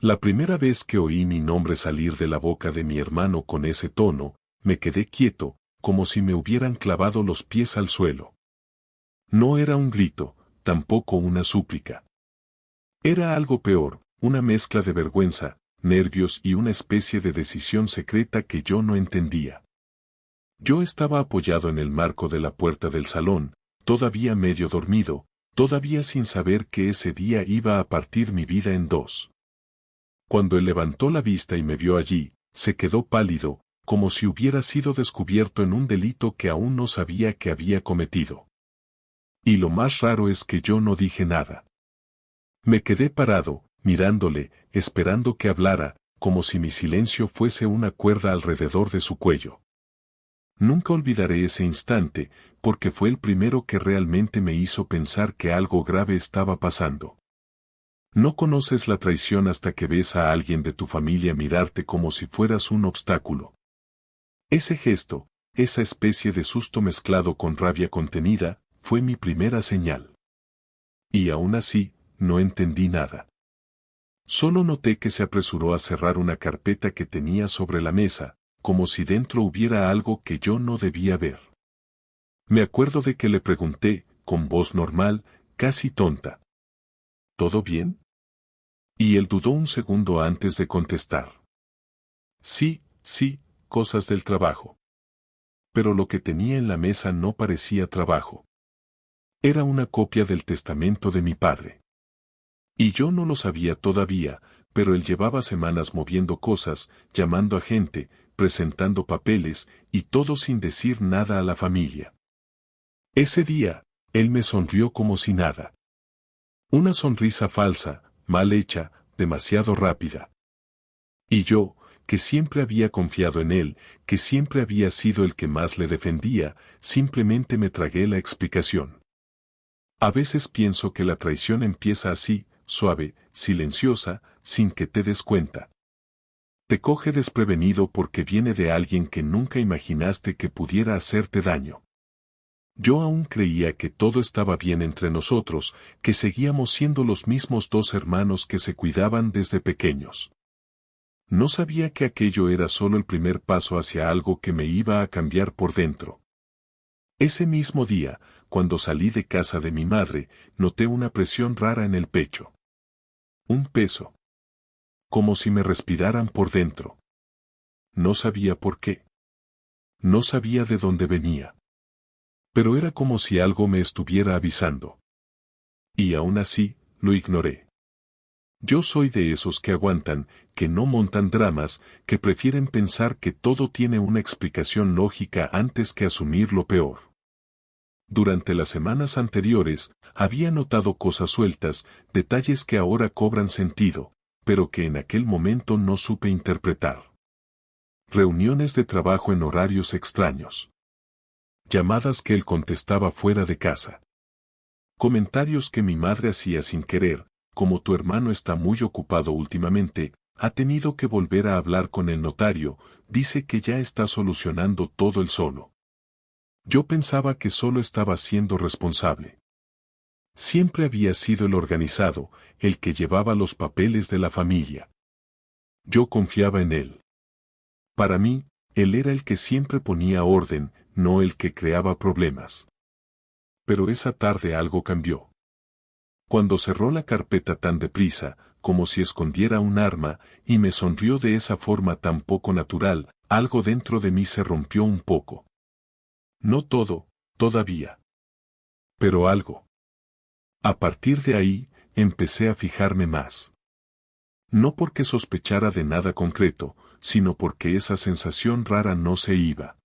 La primera vez que oí mi nombre salir de la boca de mi hermano con ese tono, me quedé quieto, como si me hubieran clavado los pies al suelo. No era un grito, tampoco una súplica. Era algo peor, una mezcla de vergüenza, nervios y una especie de decisión secreta que yo no entendía. Yo estaba apoyado en el marco de la puerta del salón, todavía medio dormido, todavía sin saber que ese día iba a partir mi vida en dos. Cuando él levantó la vista y me vio allí, se quedó pálido, como si hubiera sido descubierto en un delito que aún no sabía que había cometido. Y lo más raro es que yo no dije nada. Me quedé parado, mirándole, esperando que hablara, como si mi silencio fuese una cuerda alrededor de su cuello. Nunca olvidaré ese instante, porque fue el primero que realmente me hizo pensar que algo grave estaba pasando. No conoces la traición hasta que ves a alguien de tu familia mirarte como si fueras un obstáculo. Ese gesto, esa especie de susto mezclado con rabia contenida, fue mi primera señal. Y aún así, no entendí nada. Solo noté que se apresuró a cerrar una carpeta que tenía sobre la mesa, como si dentro hubiera algo que yo no debía ver. Me acuerdo de que le pregunté, con voz normal, casi tonta. ¿Todo bien? Y él dudó un segundo antes de contestar. Sí, cosas del trabajo. Pero lo que tenía en la mesa no parecía trabajo. Era una copia del testamento de mi padre. Y yo no lo sabía todavía, pero él llevaba semanas moviendo cosas, llamando a gente, presentando papeles, y todo sin decir nada a la familia. Ese día, él me sonrió como si nada. Una sonrisa falsa, mal hecha, demasiado rápida. Y yo, que siempre había confiado en él, que siempre había sido el que más le defendía, simplemente me tragué la explicación. A veces pienso que la traición empieza así, suave, silenciosa, sin que te des cuenta. Te coge desprevenido porque viene de alguien que nunca imaginaste que pudiera hacerte daño. Yo aún creía que todo estaba bien entre nosotros, que seguíamos siendo los mismos dos hermanos que se cuidaban desde pequeños. No sabía que aquello era solo el primer paso hacia algo que me iba a cambiar por dentro. Ese mismo día, cuando salí de casa de mi madre, noté una presión rara en el pecho. Un peso. Como si me respiraran por dentro. No sabía por qué. No sabía de dónde venía. Pero era como si algo me estuviera avisando. Y aún así, lo ignoré. Yo soy de esos que aguantan, que no montan dramas, que prefieren pensar que todo tiene una explicación lógica antes que asumir lo peor. Durante las semanas anteriores, había notado cosas sueltas, detalles que ahora cobran sentido, pero que en aquel momento no supe interpretar. Reuniones de trabajo en horarios extraños. Llamadas que él contestaba fuera de casa. Comentarios que mi madre hacía sin querer, como tu hermano está muy ocupado últimamente, ha tenido que volver a hablar con el notario, dice que ya está solucionando todo él solo. Yo pensaba que solo estaba siendo responsable. Siempre había sido el organizado, el que llevaba los papeles de la familia. Yo confiaba en él. Para mí, él era el que siempre ponía orden, no el que creaba problemas. Pero esa tarde algo cambió. Cuando cerró la carpeta tan deprisa, como si escondiera un arma, y me sonrió de esa forma tan poco natural, algo dentro de mí se rompió un poco. No todo, todavía. Pero algo. A partir de ahí, empecé a fijarme más. No porque sospechara de nada concreto, sino porque esa sensación rara no se iba.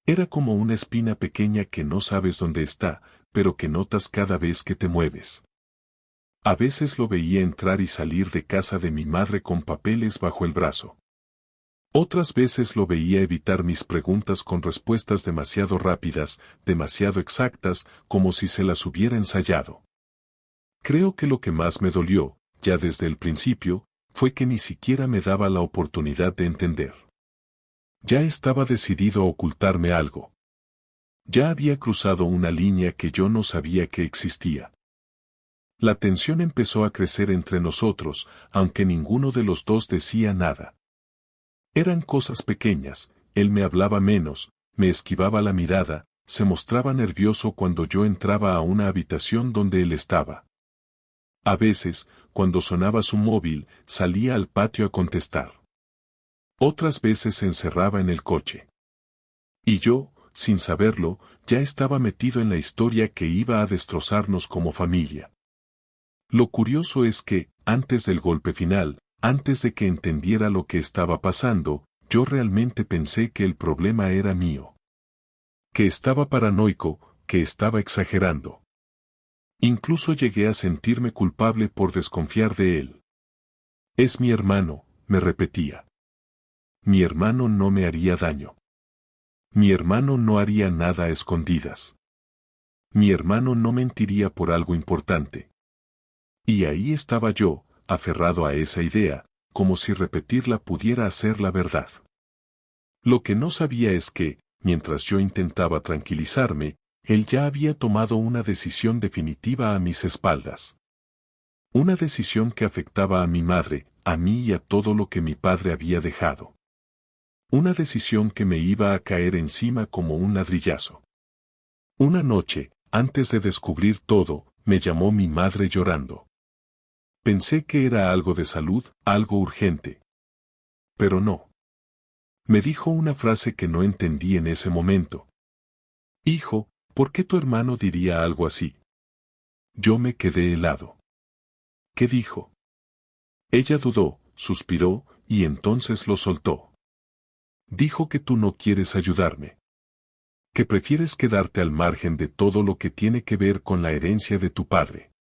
Era como una espina pequeña que no sabes dónde está, pero que notas cada vez que te mueves. A veces lo veía entrar y salir de casa de mi madre con papeles bajo el brazo. Otras veces lo veía evitar mis preguntas con respuestas demasiado rápidas, demasiado exactas, como si se las hubiera ensayado. Creo que lo que más me dolió, ya desde el principio, fue que ni siquiera me daba la oportunidad de entender. Ya estaba decidido a ocultarme algo. Ya había cruzado una línea que yo no sabía que existía. La tensión empezó a crecer entre nosotros, aunque ninguno de los dos decía nada. Eran cosas pequeñas, él me hablaba menos, me esquivaba la mirada, se mostraba nervioso cuando yo entraba a una habitación donde él estaba. A veces, cuando sonaba su móvil, salía al patio a contestar. Otras veces se encerraba en el coche. Y yo, sin saberlo, ya estaba metido en la historia que iba a destrozarnos como familia. Lo curioso es que, antes del golpe final, antes de que entendiera lo que estaba pasando, yo realmente pensé que el problema era mío. Que estaba paranoico, que estaba exagerando. Incluso llegué a sentirme culpable por desconfiar de él. Es mi hermano, me repetía. Mi hermano no me haría daño. Mi hermano no haría nada a escondidas. Mi hermano no mentiría por algo importante. Y ahí estaba yo, aferrado a esa idea, como si repetirla pudiera hacer la verdad. Lo que no sabía es que, mientras yo intentaba tranquilizarme, él ya había tomado una decisión definitiva a mis espaldas. Una decisión que afectaba a mi madre, a mí y a todo lo que mi padre había dejado. Una decisión que me iba a caer encima como un ladrillazo. Una noche, antes de descubrir todo, me llamó mi madre llorando. Pensé que era algo de salud, algo urgente. Pero no. Me dijo una frase que no entendí en ese momento. Hijo, ¿por qué tu hermano diría algo así? Yo me quedé helado. ¿Qué dijo? Ella dudó, suspiró, y entonces lo soltó. Dijo que tú no quieres ayudarme. Que prefieres quedarte al margen de todo lo que tiene que ver con la herencia de tu padre.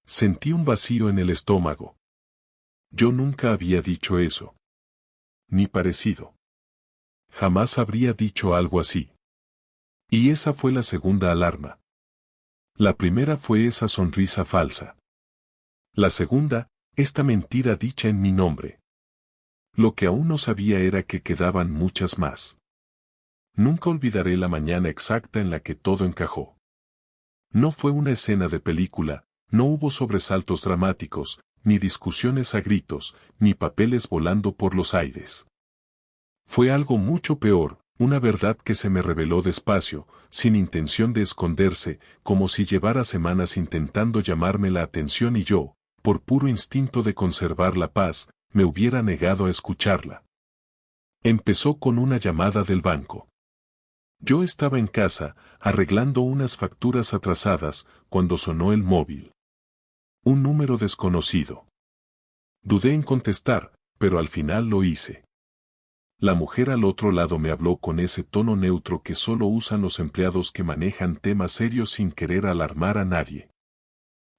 Sentí un vacío en el estómago. Yo nunca había dicho eso. Ni parecido. Jamás habría dicho algo así. Y esa fue la segunda alarma. La primera fue esa sonrisa falsa. La segunda, esta mentira dicha en mi nombre. Lo que aún no sabía era que quedaban muchas más. Nunca olvidaré la mañana exacta en la que todo encajó. No fue una escena de película, no hubo sobresaltos dramáticos, ni discusiones a gritos, ni papeles volando por los aires. Fue algo mucho peor, una verdad que se me reveló despacio, sin intención de esconderse, como si llevara semanas intentando llamarme la atención y yo, por puro instinto de conservar la paz, me hubiera negado a escucharla. Empezó con una llamada del banco. Yo estaba en casa, arreglando unas facturas atrasadas, cuando sonó el móvil. Un número desconocido. Dudé en contestar, pero al final lo hice. La mujer al otro lado me habló con ese tono neutro que solo usan los empleados que manejan temas serios sin querer alarmar a nadie.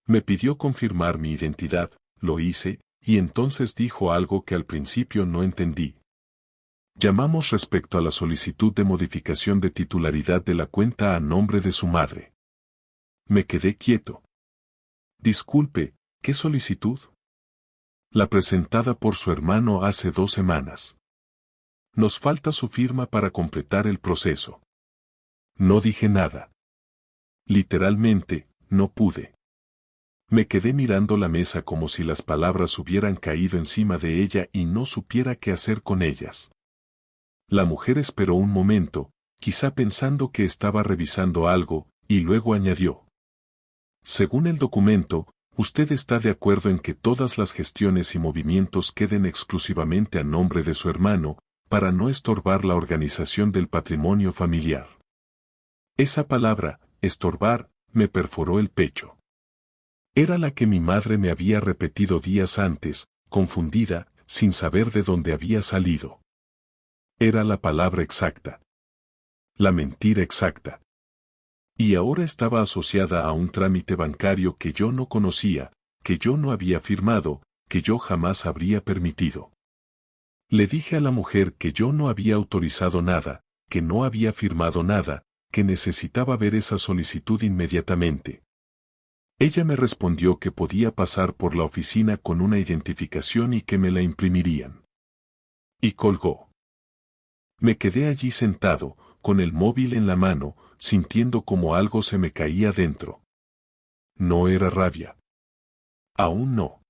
Me pidió confirmar mi identidad, lo hice, y entonces dijo algo que al principio no entendí. Llamamos respecto a la solicitud de modificación de titularidad de la cuenta a nombre de su madre. Me quedé quieto. Disculpe, ¿qué solicitud? La presentada por su hermano hace 2 semanas. Nos falta su firma para completar el proceso. No dije nada. Literalmente, no pude. Me quedé mirando la mesa como si las palabras hubieran caído encima de ella y no supiera qué hacer con ellas. La mujer esperó un momento, quizá pensando que estaba revisando algo, y luego añadió. Según el documento, usted está de acuerdo en que todas las gestiones y movimientos queden exclusivamente a nombre de su hermano, para no estorbar la organización del patrimonio familiar. Esa palabra, estorbar, me perforó el pecho. Era la que mi madre me había repetido días antes, confundida, sin saber de dónde había salido. Era la palabra exacta. La mentira exacta. Y ahora estaba asociada a un trámite bancario que yo no conocía, que yo no había firmado, que yo jamás habría permitido. Le dije a la mujer que yo no había autorizado nada, que no había firmado nada, que necesitaba ver esa solicitud inmediatamente. Ella me respondió que podía pasar por la oficina con una identificación y que me la imprimirían. Y colgó. Me quedé allí sentado, con el móvil en la mano, sintiendo como algo se me caía dentro. No era rabia. Aún no.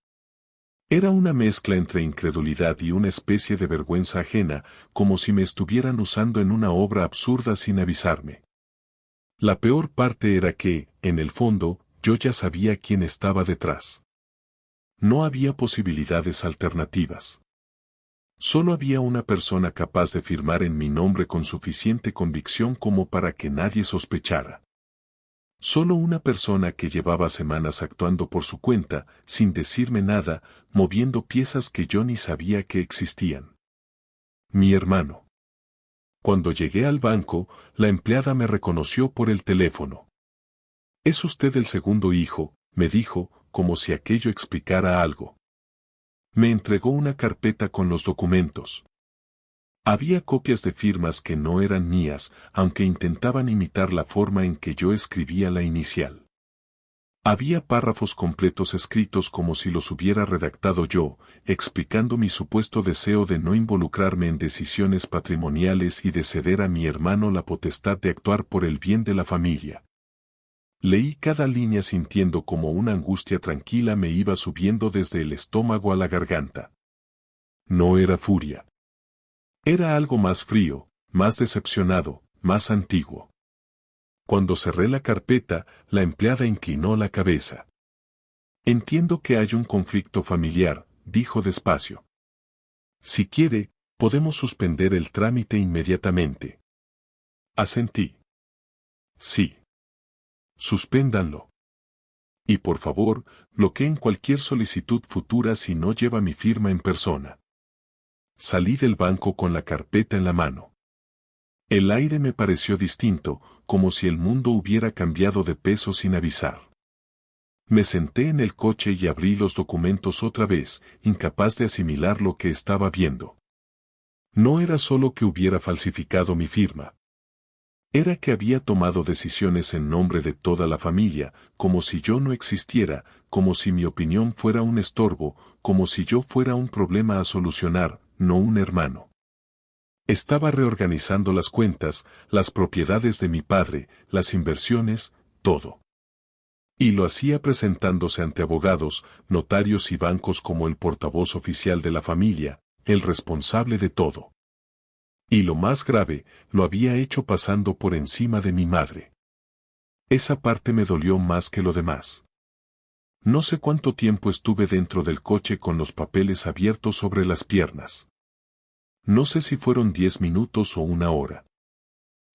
Era una mezcla entre incredulidad y una especie de vergüenza ajena, como si me estuvieran usando en una obra absurda sin avisarme. La peor parte era que, en el fondo, yo ya sabía quién estaba detrás. No había posibilidades alternativas. Solo había una persona capaz de firmar en mi nombre con suficiente convicción como para que nadie sospechara. Solo una persona que llevaba semanas actuando por su cuenta, sin decirme nada, moviendo piezas que yo ni sabía que existían. Mi hermano. Cuando llegué al banco, la empleada me reconoció por el teléfono. «¿Es usted el segundo hijo?», me dijo, como si aquello explicara algo. Me entregó una carpeta con los documentos. Había copias de firmas que no eran mías, aunque intentaban imitar la forma en que yo escribía la inicial. Había párrafos completos escritos como si los hubiera redactado yo, explicando mi supuesto deseo de no involucrarme en decisiones patrimoniales y de ceder a mi hermano la potestad de actuar por el bien de la familia. Leí cada línea sintiendo como una angustia tranquila me iba subiendo desde el estómago a la garganta. No era furia. Era algo más frío, más decepcionado, más antiguo. Cuando cerré la carpeta, la empleada inclinó la cabeza. «Entiendo que hay un conflicto familiar», dijo despacio. «Si quiere, podemos suspender el trámite inmediatamente». Asentí. «Sí. Suspéndanlo. Y por favor, bloqueen cualquier solicitud futura si no lleva mi firma en persona». Salí del banco con la carpeta en la mano. El aire me pareció distinto, como si el mundo hubiera cambiado de peso sin avisar. Me senté en el coche y abrí los documentos otra vez, incapaz de asimilar lo que estaba viendo. No era solo que hubiera falsificado mi firma. Era que había tomado decisiones en nombre de toda la familia, como si yo no existiera, como si mi opinión fuera un estorbo, como si yo fuera un problema a solucionar, no un hermano. Estaba reorganizando las cuentas, las propiedades de mi padre, las inversiones, todo. Y lo hacía presentándose ante abogados, notarios y bancos como el portavoz oficial de la familia, el responsable de todo. Y lo más grave, lo había hecho pasando por encima de mi madre. Esa parte me dolió más que lo demás. No sé cuánto tiempo estuve dentro del coche con los papeles abiertos sobre las piernas. No sé si fueron 10 minutos o una hora.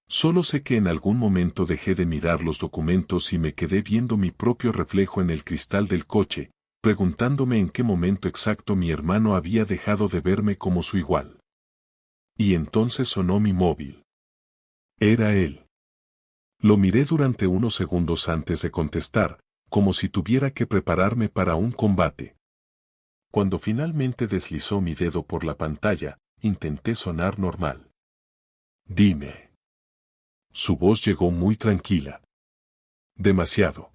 Solo sé que en algún momento dejé de mirar los documentos y me quedé viendo mi propio reflejo en el cristal del coche, preguntándome en qué momento exacto mi hermano había dejado de verme como su igual. Y entonces sonó mi móvil. Era él. Lo miré durante unos segundos antes de contestar, como si tuviera que prepararme para un combate. Cuando finalmente deslizó mi dedo por la pantalla, intenté sonar normal. «Dime». Su voz llegó muy tranquila. «Demasiado».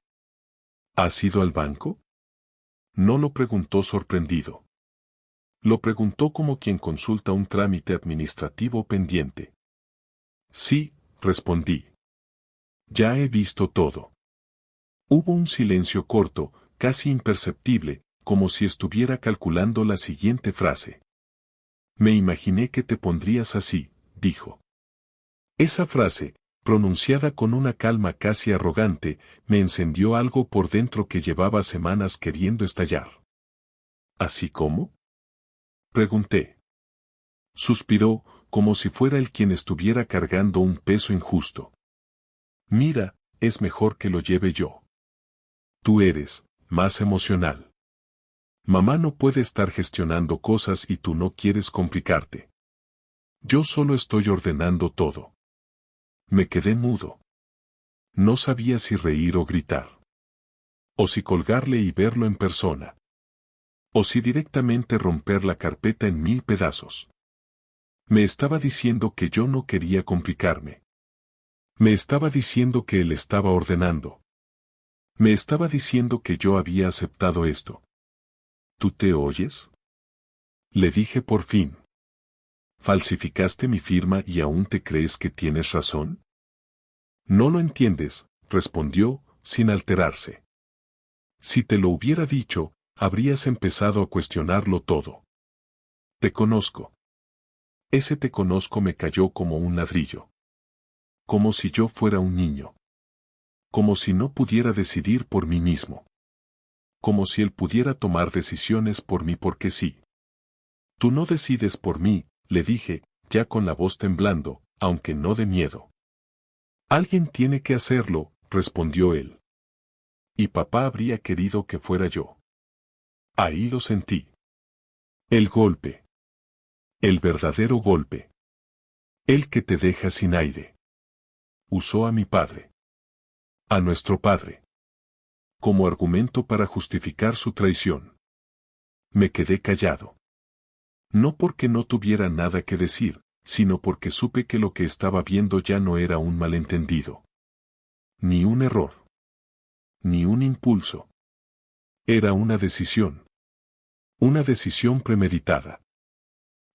¿Has ido al banco? No lo preguntó sorprendido. Lo preguntó como quien consulta un trámite administrativo pendiente. «Sí», respondí. «Ya he visto todo». Hubo un silencio corto, casi imperceptible, como si estuviera calculando la siguiente frase. «Me imaginé que te pondrías así», dijo. Esa frase, pronunciada con una calma casi arrogante, me encendió algo por dentro que llevaba semanas queriendo estallar. ¿Así cómo?, pregunté. Suspiró, como si fuera él quien estuviera cargando un peso injusto. «Mira, es mejor que lo lleve yo. Tú eres más emocional. Mamá no puede estar gestionando cosas y tú no quieres complicarte. Yo solo estoy ordenando todo». Me quedé mudo. No sabía si reír o gritar. O si colgarle y verlo en persona. O si directamente romper la carpeta en 1000 pedazos. Me estaba diciendo que yo no quería complicarme. Me estaba diciendo que él estaba ordenando. Me estaba diciendo que yo había aceptado esto. ¿Tú te oyes?, le dije por fin. ¿Falsificaste mi firma y aún te crees que tienes razón? No lo entiendes, respondió, sin alterarse. Si te lo hubiera dicho, habrías empezado a cuestionarlo todo. Te conozco. Ese te conozco me cayó como un ladrillo. Como si yo fuera un niño. Como si no pudiera decidir por mí mismo. Como si él pudiera tomar decisiones por mí porque sí. Tú no decides por mí, le dije, ya con la voz temblando, aunque no de miedo. Alguien tiene que hacerlo, respondió él. Y papá habría querido que fuera yo. Ahí lo sentí. El golpe. El verdadero golpe. El que te deja sin aire. Usó a mi padre. A nuestro padre. Como argumento para justificar su traición. Me quedé callado. No porque no tuviera nada que decir, sino porque supe que lo que estaba viendo ya no era un malentendido. Ni un error. Ni un impulso. Era una decisión. Una decisión premeditada.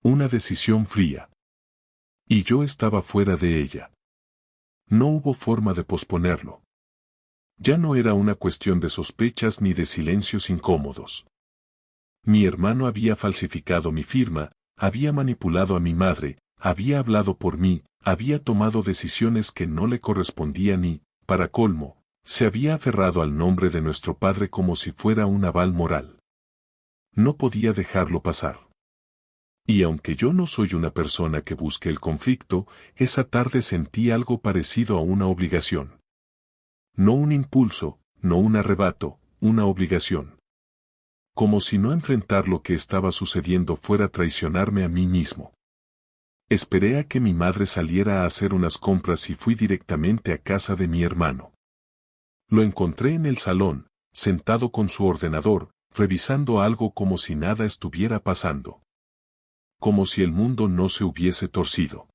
Una decisión fría. Y yo estaba fuera de ella. No hubo forma de posponerlo. Ya no era una cuestión de sospechas ni de silencios incómodos. Mi hermano había falsificado mi firma, había manipulado a mi madre, había hablado por mí, había tomado decisiones que no le correspondían y, para colmo, se había aferrado al nombre de nuestro padre como si fuera un aval moral. No podía dejarlo pasar. Y aunque yo no soy una persona que busque el conflicto, esa tarde sentí algo parecido a una obligación. No un impulso, no un arrebato, una obligación. Como si no enfrentar lo que estaba sucediendo fuera traicionarme a mí mismo. Esperé a que mi madre saliera a hacer unas compras y fui directamente a casa de mi hermano. Lo encontré en el salón, sentado con su ordenador, revisando algo como si nada estuviera pasando. Como si el mundo no se hubiese torcido.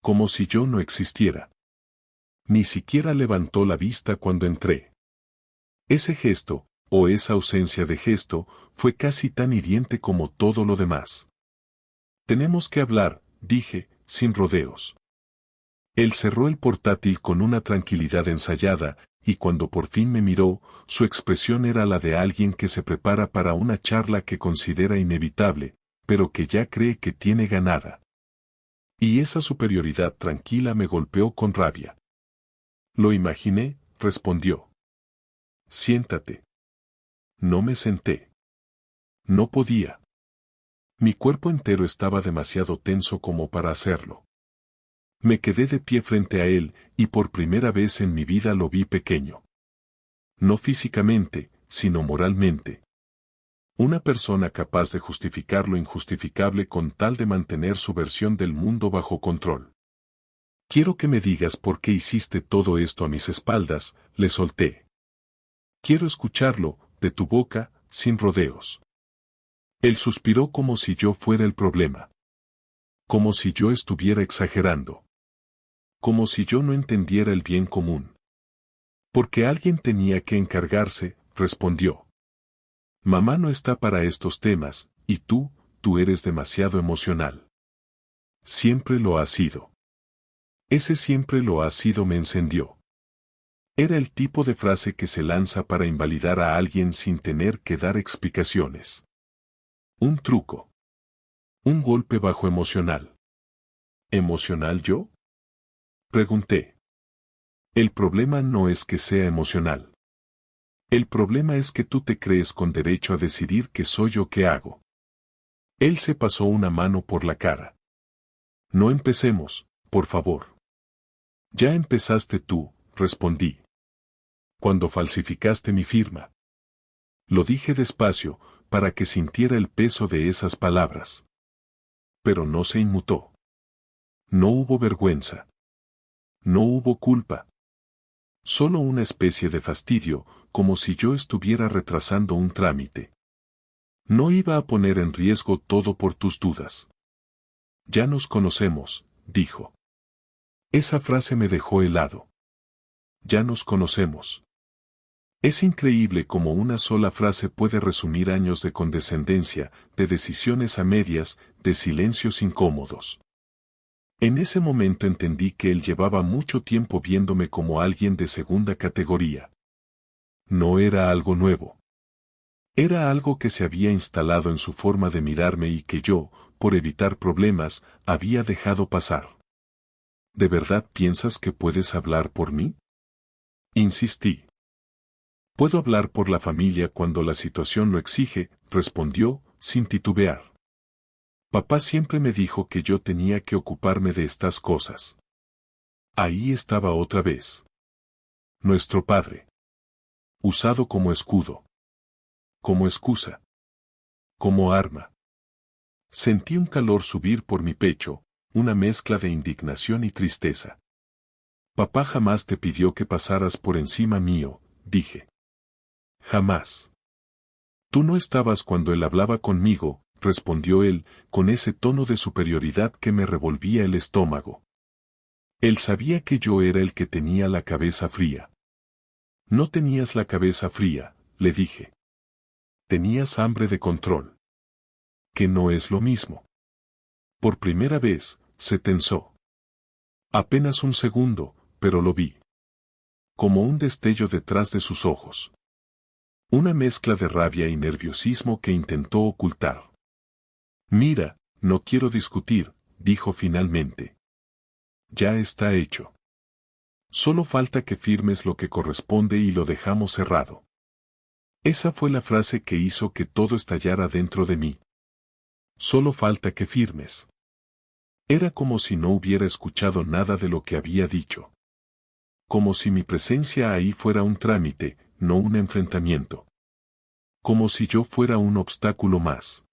Como si yo no existiera. Ni siquiera levantó la vista cuando entré. Ese gesto, o esa ausencia de gesto, fue casi tan hiriente como todo lo demás. Tenemos que hablar, dije, sin rodeos. Él cerró el portátil con una tranquilidad ensayada, y cuando por fin me miró, su expresión era la de alguien que se prepara para una charla que considera inevitable, pero que ya cree que tiene ganada. Y esa superioridad tranquila me golpeó con rabia. Lo imaginé, respondió. Siéntate. No me senté. No podía. Mi cuerpo entero estaba demasiado tenso como para hacerlo. Me quedé de pie frente a él, y por primera vez en mi vida lo vi pequeño. No físicamente, sino moralmente. Una persona capaz de justificar lo injustificable con tal de mantener su versión del mundo bajo control. Quiero que me digas por qué hiciste todo esto a mis espaldas, le solté. Quiero escucharlo, de tu boca, sin rodeos. Él suspiró como si yo fuera el problema. Como si yo estuviera exagerando. Como si yo no entendiera el bien común. Porque alguien tenía que encargarse, respondió. Mamá no está para estos temas, y tú eres demasiado emocional. Siempre lo has sido. Ese siempre lo has sido me encendió. Era el tipo de frase que se lanza para invalidar a alguien sin tener que dar explicaciones. Un truco. Un golpe bajo emocional. ¿Emocional yo? Pregunté. El problema no es que sea emocional. El problema es que tú te crees con derecho a decidir qué soy o qué hago. Él se pasó una mano por la cara. No empecemos, por favor. Ya empezaste tú, respondí. Cuando falsificaste mi firma. Lo dije despacio, para que sintiera el peso de esas palabras. Pero no se inmutó. No hubo vergüenza. No hubo culpa. Solo una especie de fastidio, como si yo estuviera retrasando un trámite. No iba a poner en riesgo todo por tus dudas. Ya nos conocemos, dijo. Esa frase me dejó helado. Ya nos conocemos. Es increíble cómo una sola frase puede resumir años de condescendencia, de decisiones a medias, de silencios incómodos. En ese momento entendí que él llevaba mucho tiempo viéndome como alguien de segunda categoría. No era algo nuevo. Era algo que se había instalado en su forma de mirarme y que yo, por evitar problemas, había dejado pasar. ¿De verdad piensas que puedes hablar por mí? Insistí. Puedo hablar por la familia cuando la situación lo exige, respondió, sin titubear. Papá siempre me dijo que yo tenía que ocuparme de estas cosas. Ahí estaba otra vez. Nuestro padre. Usado como escudo. Como excusa. Como arma. Sentí un calor subir por mi pecho, una mezcla de indignación y tristeza. Papá jamás te pidió que pasaras por encima mío, dije. Jamás. Tú no estabas cuando él hablaba conmigo, respondió él, con ese tono de superioridad que me revolvía el estómago. Él sabía que yo era el que tenía la cabeza fría. No tenías la cabeza fría, le dije. Tenías hambre de control. Que no es lo mismo. Por primera vez, se tensó. Apenas un segundo, pero lo vi. Como un destello detrás de sus ojos. Una mezcla de rabia y nerviosismo que intentó ocultar. Mira, no quiero discutir, dijo finalmente. Ya está hecho. Solo falta que firmes lo que corresponde y lo dejamos cerrado. Esa fue la frase que hizo que todo estallara dentro de mí. Solo falta que firmes. Era como si no hubiera escuchado nada de lo que había dicho. Como si mi presencia ahí fuera un trámite, no un enfrentamiento. Como si yo fuera un obstáculo más.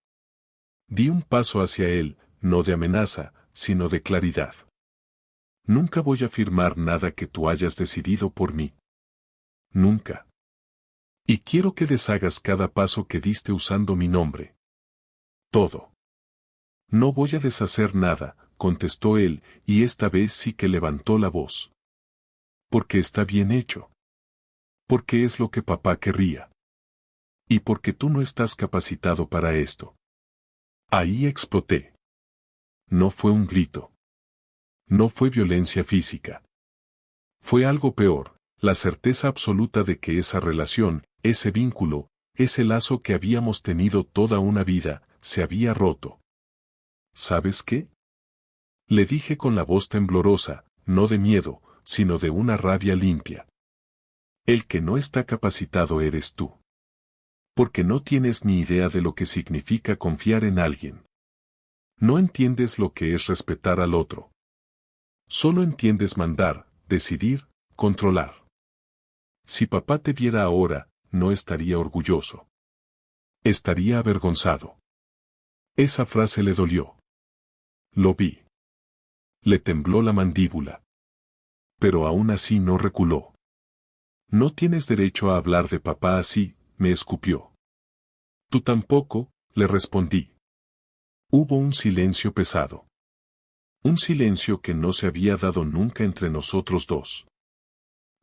Di un paso hacia él, no de amenaza, sino de claridad. Nunca voy a firmar nada que tú hayas decidido por mí. Nunca. Y quiero que deshagas cada paso que diste usando mi nombre. Todo. No voy a deshacer nada, contestó él, y esta vez sí que levantó la voz. Porque está bien hecho. Porque es lo que papá querría. Y porque tú no estás capacitado para esto. Ahí exploté. No fue un grito. No fue violencia física. Fue algo peor, la certeza absoluta de que esa relación, ese vínculo, ese lazo que habíamos tenido toda una vida, se había roto. ¿Sabes qué? Le dije con la voz temblorosa, no de miedo, sino de una rabia limpia. El que no está capacitado eres tú. Porque no tienes ni idea de lo que significa confiar en alguien. No entiendes lo que es respetar al otro. Solo entiendes mandar, decidir, controlar. Si papá te viera ahora, no estaría orgulloso. Estaría avergonzado. Esa frase le dolió. Lo vi. Le tembló la mandíbula. Pero aún así no reculó. No tienes derecho a hablar de papá así, me escupió. Tú tampoco, le respondí. Hubo un silencio pesado. Un silencio que no se había dado nunca entre nosotros dos.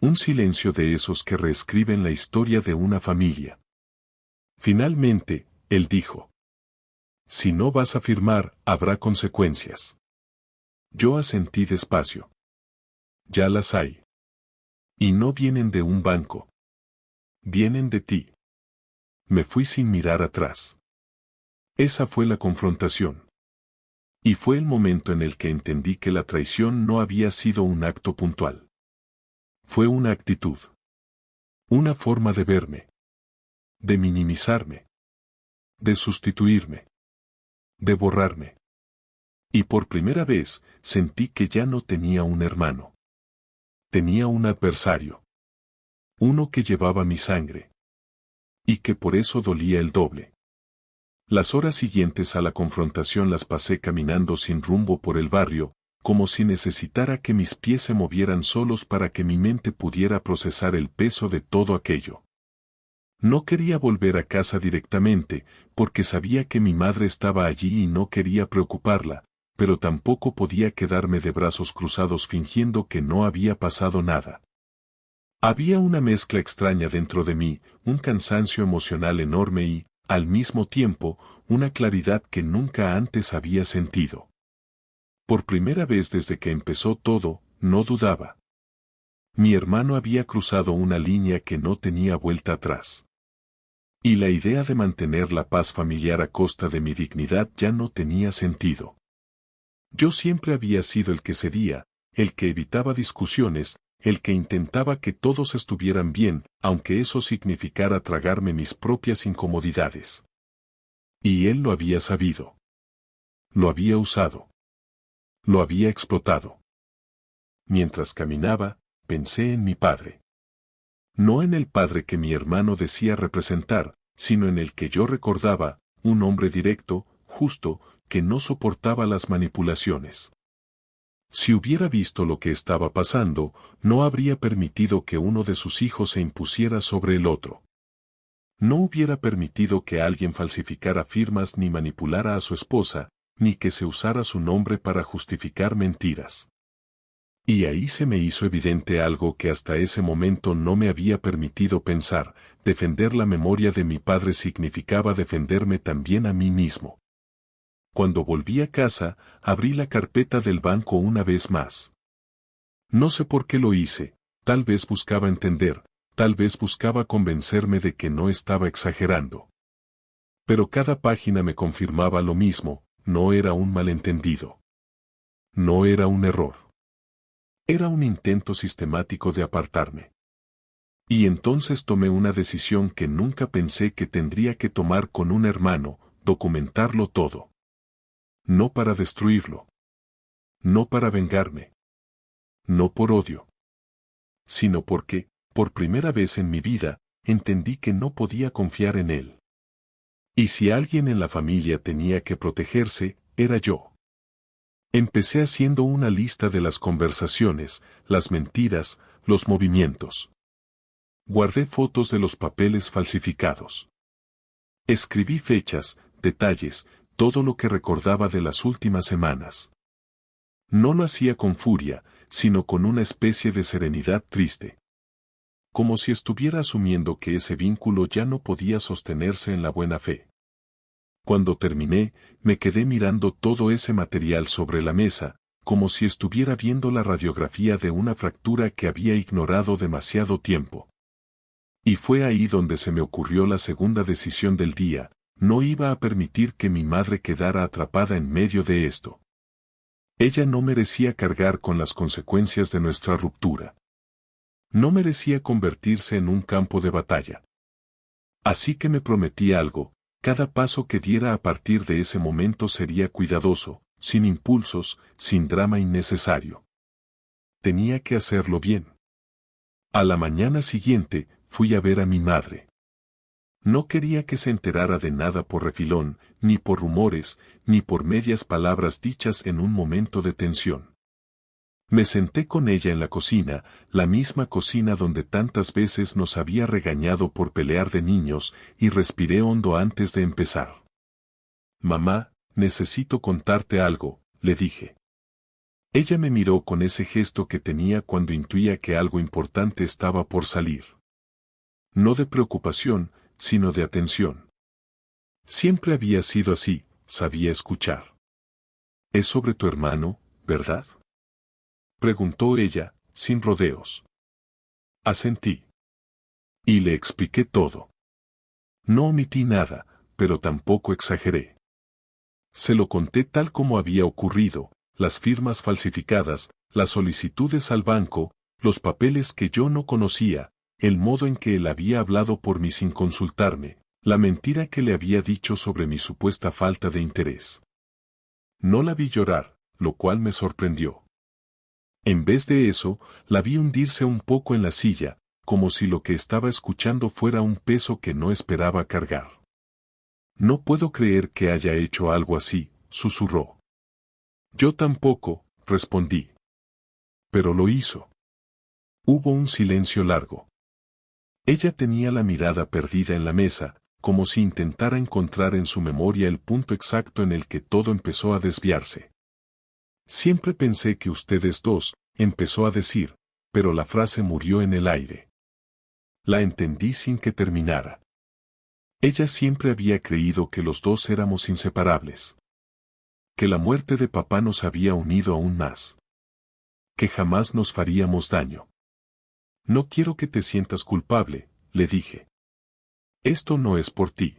Un silencio de esos que reescriben la historia de una familia. Finalmente, él dijo. Si no vas a firmar, habrá consecuencias. Yo asentí despacio. Ya las hay. Y no vienen de un banco. Vienen de ti. Me fui sin mirar atrás. Esa fue la confrontación. Y fue el momento en el que entendí que la traición no había sido un acto puntual. Fue una actitud. Una forma de verme. De minimizarme. De sustituirme. De borrarme. Y por primera vez, sentí que ya no tenía un hermano. Tenía un adversario. Uno que llevaba mi sangre. Y que por eso dolía el doble. Las horas siguientes a la confrontación las pasé caminando sin rumbo por el barrio, como si necesitara que mis pies se movieran solos para que mi mente pudiera procesar el peso de todo aquello. No quería volver a casa directamente, porque sabía que mi madre estaba allí y no quería preocuparla, pero tampoco podía quedarme de brazos cruzados fingiendo que no había pasado nada. Había una mezcla extraña dentro de mí, un cansancio emocional enorme y, al mismo tiempo, una claridad que nunca antes había sentido. Por primera vez desde que empezó todo, no dudaba. Mi hermano había cruzado una línea que no tenía vuelta atrás. Y la idea de mantener la paz familiar a costa de mi dignidad ya no tenía sentido. Yo siempre había sido el que cedía, el que evitaba discusiones, el que intentaba que todos estuvieran bien, aunque eso significara tragarme mis propias incomodidades. Y él lo había sabido. Lo había usado. Lo había explotado. Mientras caminaba, pensé en mi padre. No en el padre que mi hermano decía representar, sino en el que yo recordaba, un hombre directo, justo, que no soportaba las manipulaciones. Si hubiera visto lo que estaba pasando, no habría permitido que uno de sus hijos se impusiera sobre el otro. No hubiera permitido que alguien falsificara firmas ni manipulara a su esposa, ni que se usara su nombre para justificar mentiras. Y ahí se me hizo evidente algo que hasta ese momento no me había permitido pensar: defender la memoria de mi padre significaba defenderme también a mí mismo. Cuando volví a casa, abrí la carpeta del banco una vez más. No sé por qué lo hice, tal vez buscaba entender, tal vez buscaba convencerme de que no estaba exagerando. Pero cada página me confirmaba lo mismo: no era un malentendido. No era un error. Era un intento sistemático de apartarme. Y entonces tomé una decisión que nunca pensé que tendría que tomar con un hermano: documentarlo todo. No para destruirlo. No para vengarme. No por odio. Sino porque, por primera vez en mi vida, entendí que no podía confiar en él. Y si alguien en la familia tenía que protegerse, era yo. Empecé haciendo una lista de las conversaciones, las mentiras, los movimientos. Guardé fotos de los papeles falsificados. Escribí fechas, detalles, todo lo que recordaba de las últimas semanas. No lo hacía con furia, sino con una especie de serenidad triste. Como si estuviera asumiendo que ese vínculo ya no podía sostenerse en la buena fe. Cuando terminé, me quedé mirando todo ese material sobre la mesa, como si estuviera viendo la radiografía de una fractura que había ignorado demasiado tiempo. Y fue ahí donde se me ocurrió la segunda decisión del día: no iba a permitir que mi madre quedara atrapada en medio de esto. Ella no merecía cargar con las consecuencias de nuestra ruptura. No merecía convertirse en un campo de batalla. Así que me prometí algo: cada paso que diera a partir de ese momento sería cuidadoso, sin impulsos, sin drama innecesario. Tenía que hacerlo bien. A la mañana siguiente, fui a ver a mi madre. No quería que se enterara de nada por refilón, ni por rumores, ni por medias palabras dichas en un momento de tensión. Me senté con ella en la cocina, la misma cocina donde tantas veces nos había regañado por pelear de niños, y respiré hondo antes de empezar. «Mamá, necesito contarte algo», le dije. Ella me miró con ese gesto que tenía cuando intuía que algo importante estaba por salir. No de preocupación, sino de atención. Siempre había sido así, sabía escuchar. «Es sobre tu hermano, ¿verdad?», preguntó ella, sin rodeos. Asentí. Y le expliqué todo. No omití nada, pero tampoco exageré. Se lo conté tal como había ocurrido: las firmas falsificadas, las solicitudes al banco, los papeles que yo no conocía, el modo en que él había hablado por mí sin consultarme, la mentira que le había dicho sobre mi supuesta falta de interés. No la vi llorar, lo cual me sorprendió. En vez de eso, la vi hundirse un poco en la silla, como si lo que estaba escuchando fuera un peso que no esperaba cargar. «No puedo creer que haya hecho algo así», susurró. «Yo tampoco», respondí. «Pero lo hizo». Hubo un silencio largo. Ella tenía la mirada perdida en la mesa, como si intentara encontrar en su memoria el punto exacto en el que todo empezó a desviarse. «Siempre pensé que ustedes dos», empezó a decir, pero la frase murió en el aire. La entendí sin que terminara. Ella siempre había creído que los dos éramos inseparables. Que la muerte de papá nos había unido aún más. Que jamás nos faríamos daño. «No quiero que te sientas culpable», le dije. Esto no es por ti.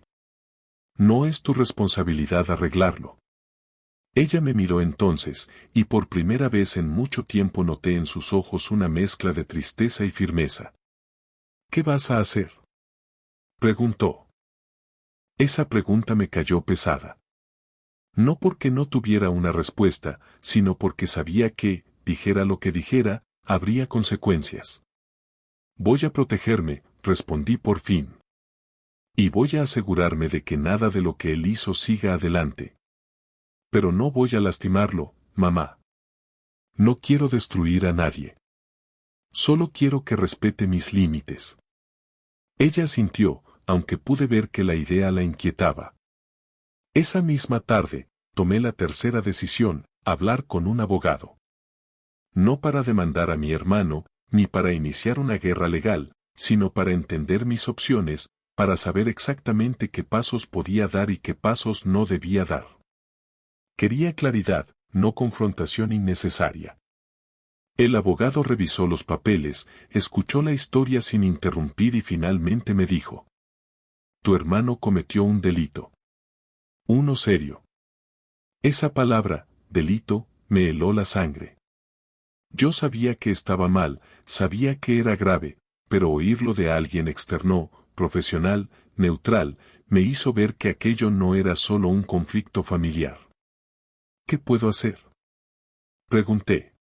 No es tu responsabilidad arreglarlo. Ella me miró entonces, y por primera vez en mucho tiempo noté en sus ojos una mezcla de tristeza y firmeza. ¿Qué vas a hacer?, preguntó. Esa pregunta me cayó pesada. No porque no tuviera una respuesta, sino porque sabía que, dijera lo que dijera, habría consecuencias. Voy a protegerme, respondí por fin. Y voy a asegurarme de que nada de lo que él hizo siga adelante. Pero no voy a lastimarlo, mamá. No quiero destruir a nadie. Solo quiero que respete mis límites. Ella asintió, aunque pude ver que la idea la inquietaba. Esa misma tarde, tomé la tercera decisión, hablar con un abogado. No para demandar a mi hermano, ni para iniciar una guerra legal, sino para entender mis opciones, para saber exactamente qué pasos podía dar y qué pasos no debía dar. Quería claridad, no confrontación innecesaria. El abogado revisó los papeles, escuchó la historia sin interrumpir y finalmente me dijo: tu hermano cometió un delito. Uno serio. Esa palabra, delito, me heló la sangre. Yo sabía que estaba mal, sabía que era grave, pero oírlo de alguien externo, profesional, neutral, me hizo ver que aquello no era solo un conflicto familiar. ¿Qué puedo hacer?, pregunté.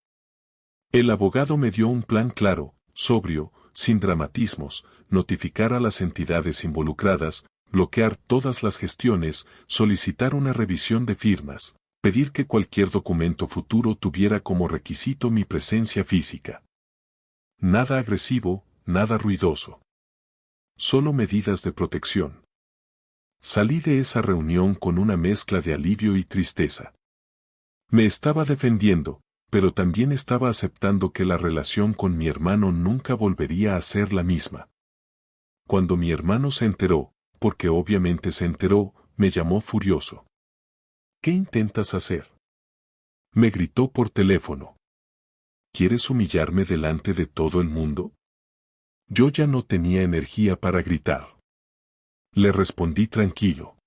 El abogado me dio un plan claro, sobrio, sin dramatismos: notificar a las entidades involucradas, bloquear todas las gestiones, solicitar una revisión de firmas, pedir que cualquier documento futuro tuviera como requisito mi presencia física. Nada agresivo, nada ruidoso. Solo medidas de protección. Salí de esa reunión con una mezcla de alivio y tristeza. Me estaba defendiendo, pero también estaba aceptando que la relación con mi hermano nunca volvería a ser la misma. Cuando mi hermano se enteró, porque obviamente se enteró, me llamó furioso. ¿Qué intentas hacer?, me gritó por teléfono. ¿Quieres humillarme delante de todo el mundo? Yo ya no tenía energía para gritar. Le respondí tranquilo.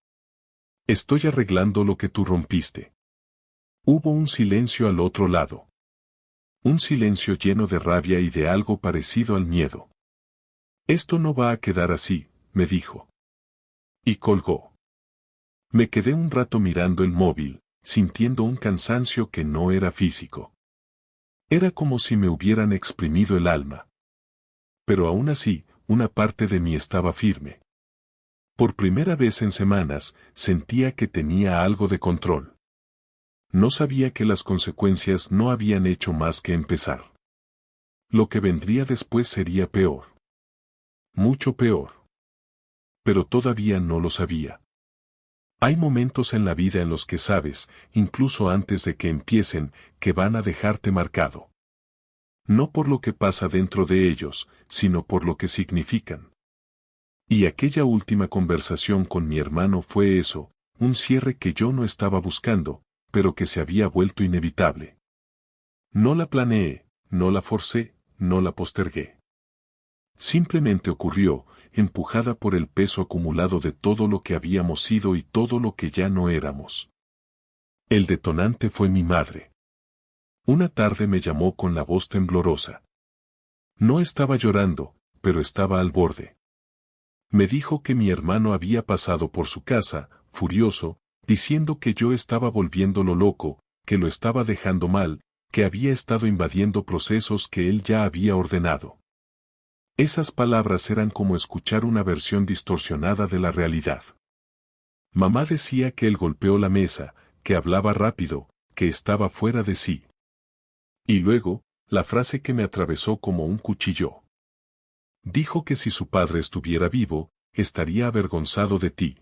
Estoy arreglando lo que tú rompiste. Hubo un silencio al otro lado. Un silencio lleno de rabia y de algo parecido al miedo. Esto no va a quedar así, me dijo. Y colgó. Me quedé un rato mirando el móvil, sintiendo un cansancio que no era físico. Era como si me hubieran exprimido el alma. Pero aún así, una parte de mí estaba firme. Por primera vez en semanas, sentía que tenía algo de control. No sabía que las consecuencias no habían hecho más que empezar. Lo que vendría después sería peor. Mucho peor. Pero todavía no lo sabía. Hay momentos en la vida en los que sabes, incluso antes de que empiecen, que van a dejarte marcado. No por lo que pasa dentro de ellos, sino por lo que significan. Y aquella última conversación con mi hermano fue eso, un cierre que yo no estaba buscando, pero que se había vuelto inevitable. No la planeé, no la forcé, no la postergué. Simplemente ocurrió, empujada por el peso acumulado de todo lo que habíamos sido y todo lo que ya no éramos. El detonante fue mi madre. Una tarde me llamó con la voz temblorosa. No estaba llorando, pero estaba al borde. Me dijo que mi hermano había pasado por su casa, furioso, diciendo que yo estaba volviéndolo loco, que lo estaba dejando mal, que había estado invadiendo procesos que él ya había ordenado. Esas palabras eran como escuchar una versión distorsionada de la realidad. Mamá decía que él golpeó la mesa, que hablaba rápido, que estaba fuera de sí. Y luego, la frase que me atravesó como un cuchillo. Dijo que si su padre estuviera vivo, estaría avergonzado de ti.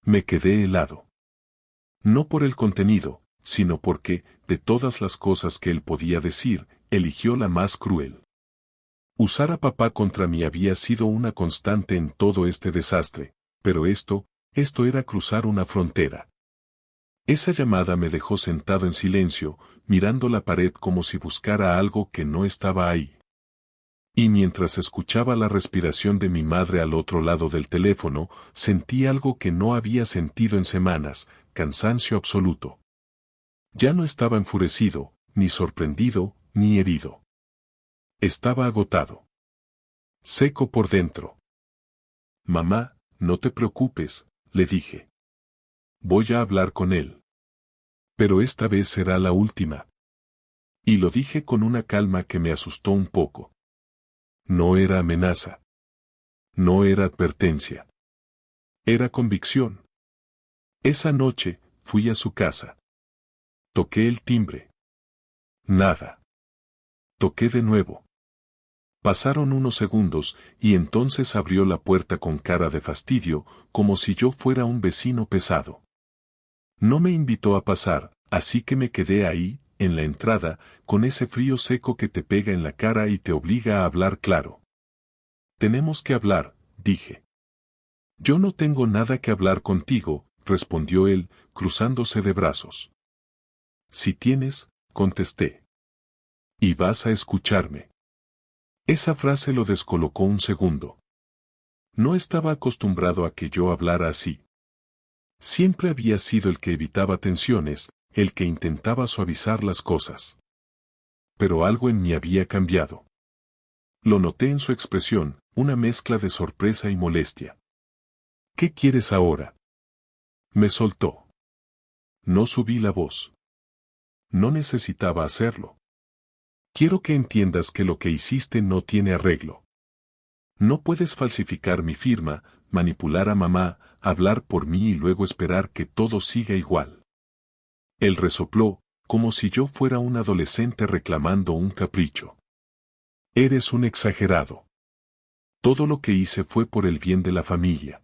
Me quedé helado. No por el contenido, sino porque, de todas las cosas que él podía decir, eligió la más cruel. Usar a papá contra mí había sido una constante en todo este desastre, pero esto era cruzar una frontera. Esa llamada me dejó sentado en silencio, mirando la pared como si buscara algo que no estaba ahí. Y mientras escuchaba la respiración de mi madre al otro lado del teléfono, sentí algo que no había sentido en semanas, cansancio absoluto. Ya no estaba enfurecido, ni sorprendido, ni herido. Estaba agotado. Seco por dentro. Mamá, no te preocupes, le dije. Voy a hablar con él. Pero esta vez será la última. Y lo dije con una calma que me asustó un poco. No era amenaza. No era advertencia. Era convicción. Esa noche, fui a su casa. Toqué el timbre. Nada. Toqué de nuevo. Pasaron unos segundos, y entonces abrió la puerta con cara de fastidio, como si yo fuera un vecino pesado. No me invitó a pasar, así que me quedé ahí, en la entrada, con ese frío seco que te pega en la cara y te obliga a hablar claro. Tenemos que hablar, dije. Yo no tengo nada que hablar contigo, respondió él, cruzándose de brazos. Si tienes, contesté. Y vas a escucharme. Esa frase lo descolocó un segundo. No estaba acostumbrado a que yo hablara así. Siempre había sido el que evitaba tensiones, el que intentaba suavizar las cosas. Pero algo en mí había cambiado. Lo noté en su expresión, una mezcla de sorpresa y molestia. ¿Qué quieres ahora? Me soltó. No subí la voz. No necesitaba hacerlo. Quiero que entiendas que lo que hiciste no tiene arreglo. No puedes falsificar mi firma, manipular a mamá, hablar por mí y luego esperar que todo siga igual. Él resopló, como si yo fuera un adolescente reclamando un capricho. Eres un exagerado. Todo lo que hice fue por el bien de la familia.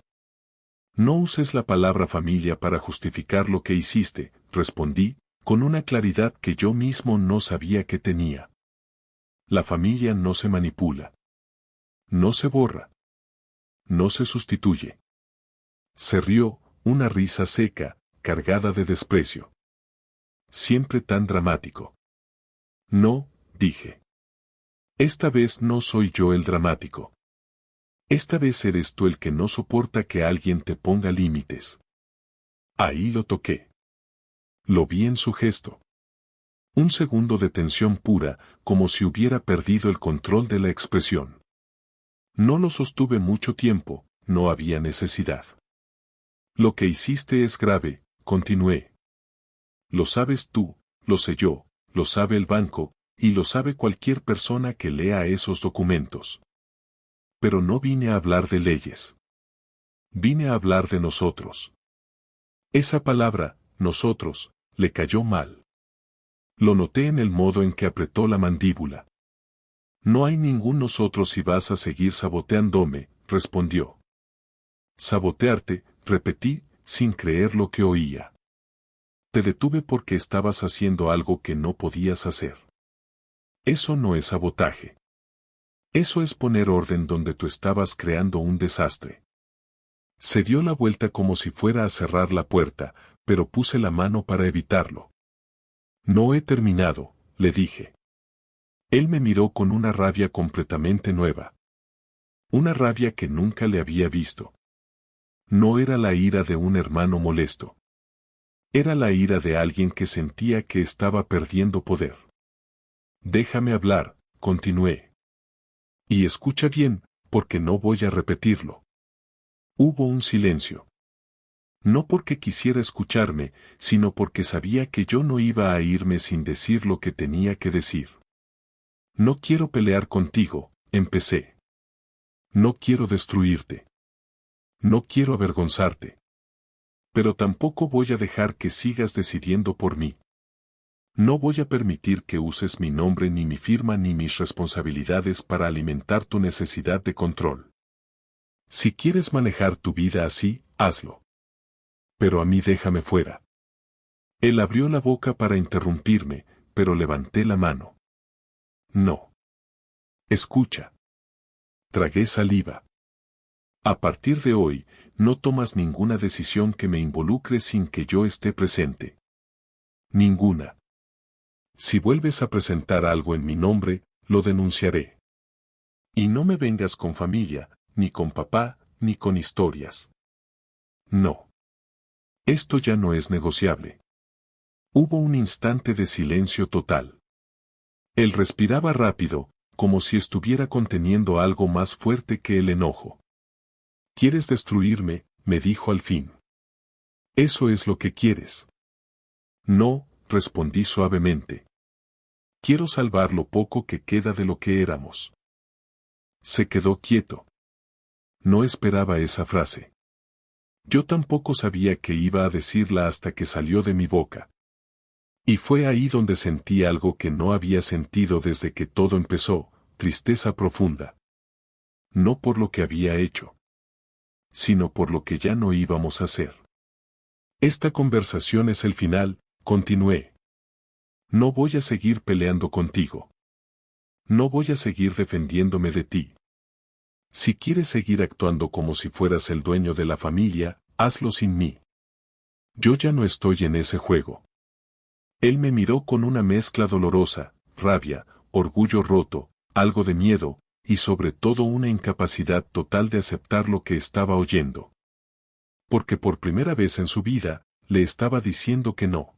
No uses la palabra familia para justificar lo que hiciste, respondí, con una claridad que yo mismo no sabía que tenía. La familia no se manipula. No se borra. No se sustituye. Se rió, una risa seca, cargada de desprecio. Siempre tan dramático. No, dije. Esta vez no soy yo el dramático. Esta vez eres tú el que no soporta que alguien te ponga límites. Ahí lo toqué. Lo vi en su gesto. Un segundo de tensión pura, como si hubiera perdido el control de la expresión. No lo sostuve mucho tiempo, no había necesidad. Lo que hiciste es grave, continué. Lo sabes tú, lo sé yo, lo sabe el banco, y lo sabe cualquier persona que lea esos documentos. Pero no vine a hablar de leyes. Vine a hablar de nosotros. Esa palabra, nosotros, le cayó mal. Lo noté en el modo en que apretó la mandíbula. No hay ningún nosotros si vas a seguir saboteándome, respondió. Sabotearte, repetí, sin creer lo que oía. Te detuve porque estabas haciendo algo que no podías hacer. Eso no es sabotaje. Eso es poner orden donde tú estabas creando un desastre. Se dio la vuelta como si fuera a cerrar la puerta, pero puse la mano para evitarlo. No he terminado, le dije. Él me miró con una rabia completamente nueva. Una rabia que nunca le había visto. No era la ira de un hermano molesto. Era la ira de alguien que sentía que estaba perdiendo poder. Déjame hablar, continué. Y escucha bien, porque no voy a repetirlo. Hubo un silencio. No porque quisiera escucharme, sino porque sabía que yo no iba a irme sin decir lo que tenía que decir. No quiero pelear contigo, empecé. No quiero destruirte. No quiero avergonzarte. Pero tampoco voy a dejar que sigas decidiendo por mí. No voy a permitir que uses mi nombre ni mi firma ni mis responsabilidades para alimentar tu necesidad de control. Si quieres manejar tu vida así, hazlo. Pero a mí déjame fuera. Él abrió la boca para interrumpirme, pero levanté la mano. No. Escucha. Tragué saliva. A partir de hoy, no tomas ninguna decisión que me involucre sin que yo esté presente. Ninguna. Si vuelves a presentar algo en mi nombre, lo denunciaré. Y no me vengas con familia, ni con papá, ni con historias. No. Esto ya no es negociable. Hubo un instante de silencio total. Él respiraba rápido, como si estuviera conteniendo algo más fuerte que el enojo. ¿Quieres destruirme?, me dijo al fin. ¿Eso es lo que quieres? No, respondí suavemente. Quiero salvar lo poco que queda de lo que éramos. Se quedó quieto. No esperaba esa frase. Yo tampoco sabía que iba a decirla hasta que salió de mi boca. Y fue ahí donde sentí algo que no había sentido desde que todo empezó, tristeza profunda. No por lo que había hecho, sino por lo que ya no íbamos a hacer. Esta conversación es el final, continué. No voy a seguir peleando contigo. No voy a seguir defendiéndome de ti. Si quieres seguir actuando como si fueras el dueño de la familia, hazlo sin mí. Yo ya no estoy en ese juego. Él me miró con una mezcla dolorosa, rabia, orgullo roto, algo de miedo, y sobre todo una incapacidad total de aceptar lo que estaba oyendo. Porque por primera vez en su vida, le estaba diciendo que no.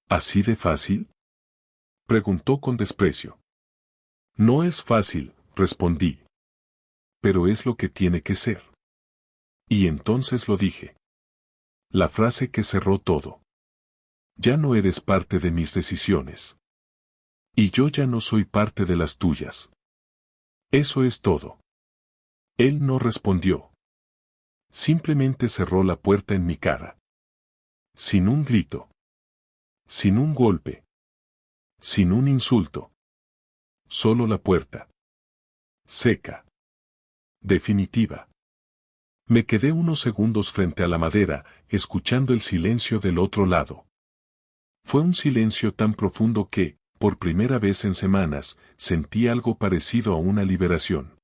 ¿Así de fácil?, preguntó con desprecio. No es fácil, respondí. Pero es lo que tiene que ser. Y entonces lo dije. La frase que cerró todo. Ya no eres parte de mis decisiones. Y yo ya no soy parte de las tuyas. Eso es todo. Él no respondió. Simplemente cerró la puerta en mi cara. Sin un grito. Sin un golpe. Sin un insulto. Solo la puerta. Seca. Definitiva. Me quedé unos segundos frente a la madera, escuchando el silencio del otro lado. Fue un silencio tan profundo que, por primera vez en semanas, sentí algo parecido a una liberación.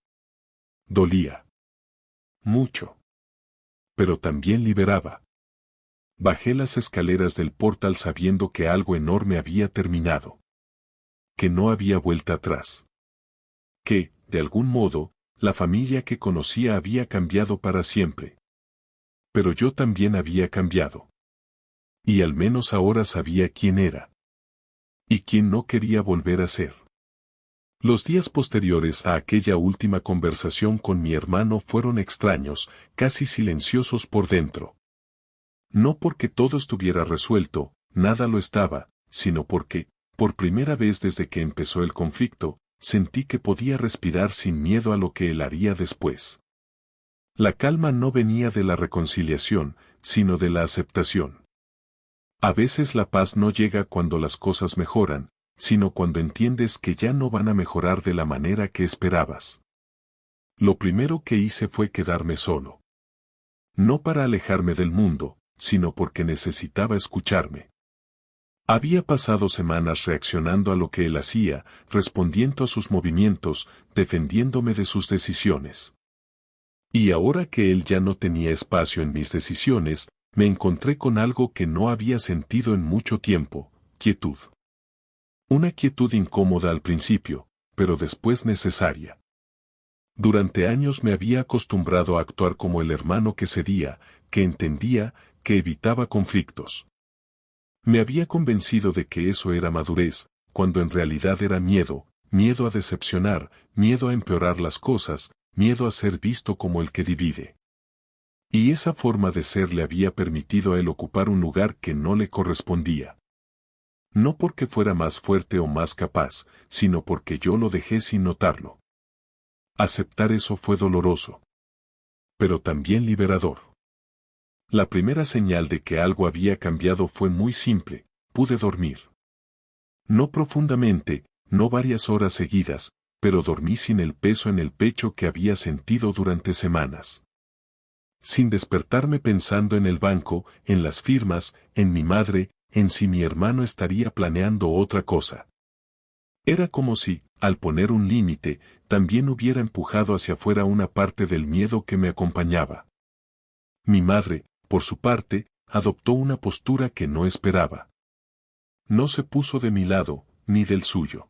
Dolía. Mucho. Pero también liberaba. Bajé las escaleras del portal sabiendo que algo enorme había terminado. Que no había vuelta atrás. Que, de algún modo, la familia que conocía había cambiado para siempre. Pero yo también había cambiado. Y al menos ahora sabía quién era. Y quién no quería volver a ser. Los días posteriores a aquella última conversación con mi hermano fueron extraños, casi silenciosos por dentro. No porque todo estuviera resuelto, nada lo estaba, sino porque, por primera vez desde que empezó el conflicto, sentí que podía respirar sin miedo a lo que él haría después. La calma no venía de la reconciliación, sino de la aceptación. A veces la paz no llega cuando las cosas mejoran, sino cuando entiendes que ya no van a mejorar de la manera que esperabas. Lo primero que hice fue quedarme solo. No para alejarme del mundo, sino porque necesitaba escucharme. Había pasado semanas reaccionando a lo que él hacía, respondiendo a sus movimientos, defendiéndome de sus decisiones. Y ahora que él ya no tenía espacio en mis decisiones, me encontré con algo que no había sentido en mucho tiempo: quietud. Una quietud incómoda al principio, pero después necesaria. Durante años me había acostumbrado a actuar como el hermano que cedía, que entendía, que evitaba conflictos. Me había convencido de que eso era madurez, cuando en realidad era miedo, miedo a decepcionar, miedo a empeorar las cosas, miedo a ser visto como el que divide. Y esa forma de ser le había permitido a él ocupar un lugar que no le correspondía. No porque fuera más fuerte o más capaz, sino porque yo lo dejé sin notarlo. Aceptar eso fue doloroso. Pero también liberador. La primera señal de que algo había cambiado fue muy simple: pude dormir. No profundamente, no varias horas seguidas, pero dormí sin el peso en el pecho que había sentido durante semanas. Sin despertarme pensando en el banco, en las firmas, en mi madre, en si mi hermano estaría planeando otra cosa. Era como si, al poner un límite, también hubiera empujado hacia afuera una parte del miedo que me acompañaba. Mi madre, por su parte, adoptó una postura que no esperaba. No se puso de mi lado, ni del suyo.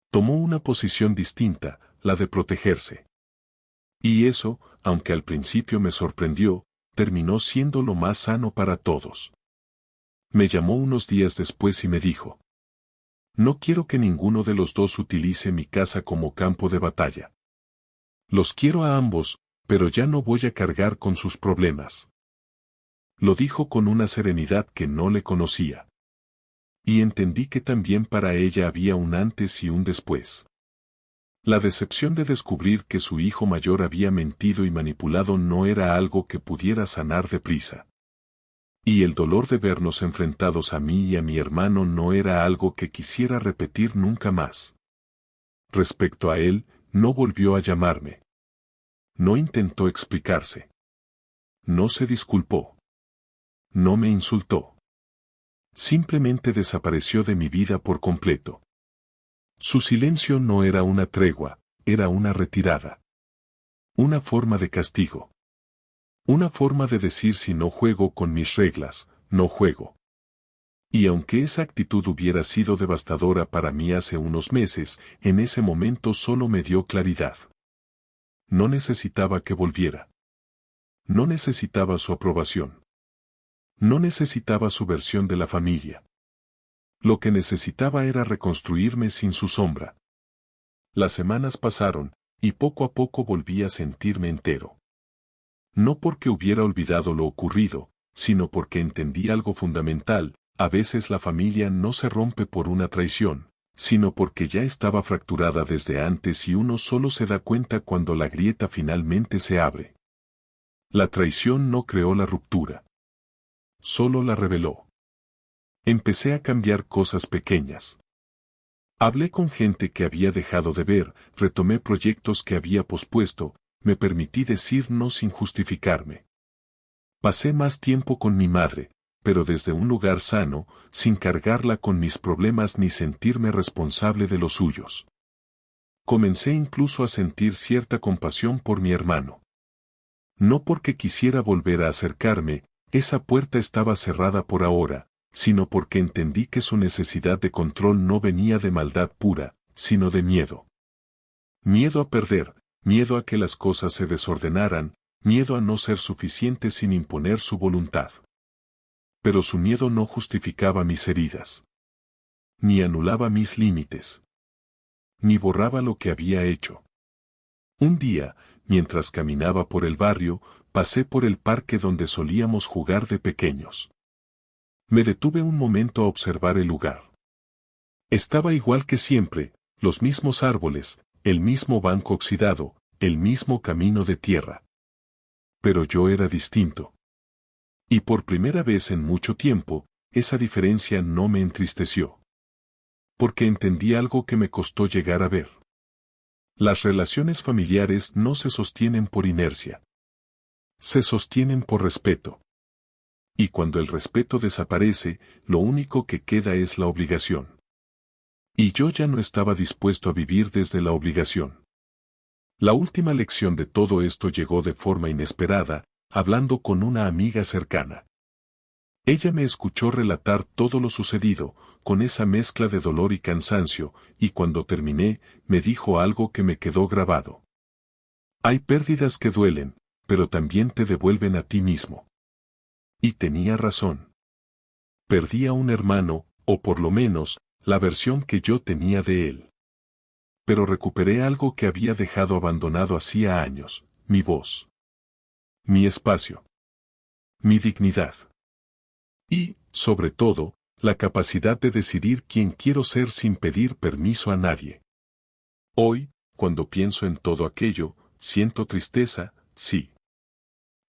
Tomó una posición distinta, la de protegerse. Y eso, aunque al principio me sorprendió, terminó siendo lo más sano para todos. Me llamó unos días después y me dijo: no quiero que ninguno de los dos utilice mi casa como campo de batalla. Los quiero a ambos, pero ya no voy a cargar con sus problemas. Lo dijo con una serenidad que no le conocía. Y entendí que también para ella había un antes y un después. La decepción de descubrir que su hijo mayor había mentido y manipulado no era algo que pudiera sanar deprisa. Y el dolor de vernos enfrentados a mí y a mi hermano no era algo que quisiera repetir nunca más. Respecto a él, no volvió a llamarme. No intentó explicarse. No se disculpó. No me insultó. Simplemente desapareció de mi vida por completo. Su silencio no era una tregua, era una retirada. Una forma de castigo. Una forma de decir: si no juego con mis reglas, no juego. Y aunque esa actitud hubiera sido devastadora para mí hace unos meses, en ese momento solo me dio claridad. No necesitaba que volviera. No necesitaba su aprobación. No necesitaba su versión de la familia. Lo que necesitaba era reconstruirme sin su sombra. Las semanas pasaron, y poco a poco volví a sentirme entero. No porque hubiera olvidado lo ocurrido, sino porque entendí algo fundamental: a veces la familia no se rompe por una traición, sino porque ya estaba fracturada desde antes y uno solo se da cuenta cuando la grieta finalmente se abre. La traición no creó la ruptura. Solo la reveló. Empecé a cambiar cosas pequeñas. Hablé con gente que había dejado de ver, retomé proyectos que había pospuesto, me permití decir no sin justificarme. Pasé más tiempo con mi madre, pero desde un lugar sano, sin cargarla con mis problemas ni sentirme responsable de los suyos. Comencé incluso a sentir cierta compasión por mi hermano. No porque quisiera volver a acercarme, esa puerta estaba cerrada por ahora, sino porque entendí que su necesidad de control no venía de maldad pura, sino de miedo. Miedo a perder, miedo a que las cosas se desordenaran, miedo a no ser suficiente sin imponer su voluntad. Pero su miedo no justificaba mis heridas. Ni anulaba mis límites. Ni borraba lo que había hecho. Un día, mientras caminaba por el barrio, pasé por el parque donde solíamos jugar de pequeños. Me detuve un momento a observar el lugar. Estaba igual que siempre, los mismos árboles, el mismo banco oxidado, el mismo camino de tierra. Pero yo era distinto. Y por primera vez en mucho tiempo, esa diferencia no me entristeció. Porque entendí algo que me costó llegar a ver. Las relaciones familiares no se sostienen por inercia. Se sostienen por respeto. Y cuando el respeto desaparece, lo único que queda es la obligación. Y yo ya no estaba dispuesto a vivir desde la obligación. La última lección de todo esto llegó de forma inesperada, hablando con una amiga cercana. Ella me escuchó relatar todo lo sucedido, con esa mezcla de dolor y cansancio, y cuando terminé, me dijo algo que me quedó grabado. Hay pérdidas que duelen, pero también te devuelven a ti mismo. Y tenía razón. Perdí a un hermano, o por lo menos, la versión que yo tenía de él. Pero recuperé algo que había dejado abandonado hacía años: mi voz. Mi espacio. Mi dignidad. Y, sobre todo, la capacidad de decidir quién quiero ser sin pedir permiso a nadie. Hoy, cuando pienso en todo aquello, siento tristeza, sí.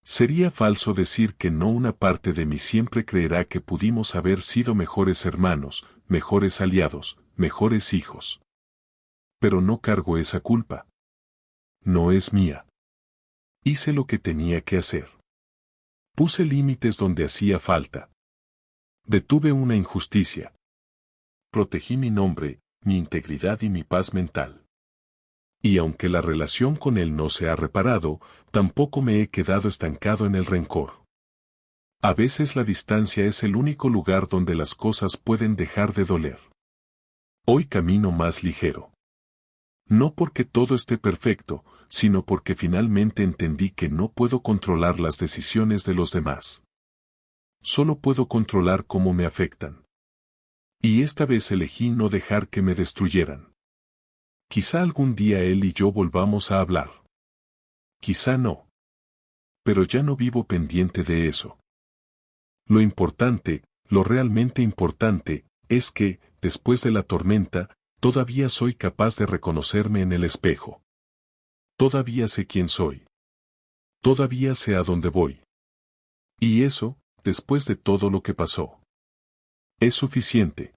Sería falso decir que no. Una parte de mí siempre creerá que pudimos haber sido mejores hermanos, mejores aliados, mejores hijos. Pero no cargo esa culpa. No es mía. Hice lo que tenía que hacer. Puse límites donde hacía falta. Detuve una injusticia. Protegí mi nombre, mi integridad y mi paz mental. Y aunque la relación con él no se ha reparado, tampoco me he quedado estancado en el rencor. A veces la distancia es el único lugar donde las cosas pueden dejar de doler. Hoy camino más ligero. No porque todo esté perfecto, sino porque finalmente entendí que no puedo controlar las decisiones de los demás. Solo puedo controlar cómo me afectan. Y esta vez elegí no dejar que me destruyeran. Quizá algún día él y yo volvamos a hablar. Quizá no. Pero ya no vivo pendiente de eso. Lo importante, lo realmente importante, es que, después de la tormenta, todavía soy capaz de reconocerme en el espejo. Todavía sé quién soy. Todavía sé a dónde voy. Y eso, después de todo lo que pasó, es suficiente.